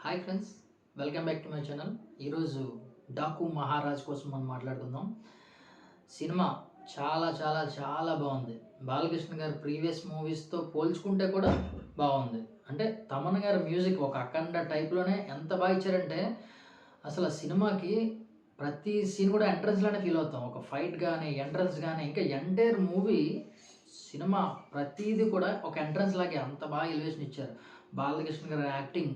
Hi friends, welcome back to my channel. ఈరోజు డాకు మహారాజ్ కోసం మనం మాట్లాడుకుందాం. సినిమా చాలా చాలా చాలా బాగుంది. బాలకృష్ణ గారు ప్రీవియస్ మూవీస్తో పోల్చుకుంటే కూడా బాగుంది. అంటే తమన్ గారి మ్యూజిక్ ఒక అఖండ టైప్లోనే ఎంత బాగా ఇచ్చారంటే అసలు ఆ సినిమాకి ప్రతి సీన్ కూడా ఎంట్రన్స్లోనే ఫీల్ అవుతాం. ఒక ఫైట్ కానీ ఎంట్రన్స్ కానీ ఇంకా ఎంటైర్ మూవీ సినిమా ప్రతీది కూడా ఒక ఎంట్రన్స్ లాగే అంత బాగా ఎలివేషన్ ఇచ్చారు. బాలకృష్ణ గారి యాక్టింగ్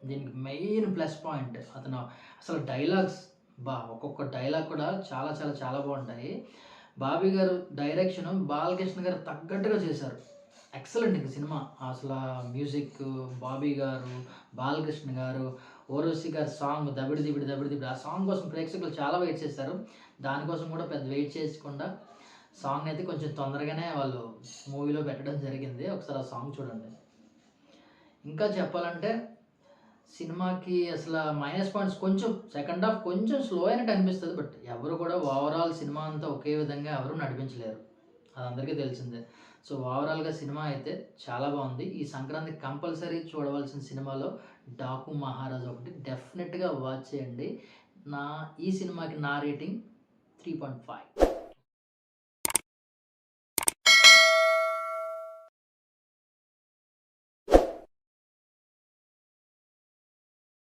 దీనికి మెయిన్ ప్లస్ పాయింట్. అతను అసలు డైలాగ్స్ ఒక్కొక్క డైలాగ్ కూడా చాలా చాలా చాలా బాగుంటాయి. బాబీ గారు డైరెక్షన్ బాలకృష్ణ గారు తగ్గట్టుగా చేశారు. ఎక్సలెంట్ ఇంక సినిమా. అసలు మ్యూజిక్ బాబీ గారు, బాలకృష్ణ గారు, ఓరోసి గారి సాంగ్ దబిడి దిబిడి దబిడి దిబిడి ఆ సాంగ్ కోసం ప్రేక్షకులు చాలా వెయిట్ చేశారు. దానికోసం కూడా పెద్ద వెయిట్ చేయకుండా సాంగ్ అయితే కొంచెం తొందరగానే వాళ్ళు మూవీలో పెట్టడం జరిగింది. ఒకసారి ఆ సాంగ్ చూడండి. ఇంకా చెప్పాలంటే సినిమాకి అసలు మైనస్ పాయింట్స్ కొంచెం సెకండ్ హాఫ్ కొంచెం స్లో అయినట్టు అనిపిస్తుంది. బట్ ఎవరు కూడా ఓవరాల్ సినిమా అంతా ఒకే విధంగా ఎవరు నడిపించలేరు, అది అందరికీ తెలిసిందే. సో ఓవరాల్గా సినిమా అయితే చాలా బాగుంది. ఈ సంక్రాంతికి కంపల్సరీ చూడవలసిన సినిమాలో డాకు మహారాజ్ ఒకటి డెఫినెట్గా వాచ్ చేయండి. ఈ సినిమాకి నా రేటింగ్ 3.5.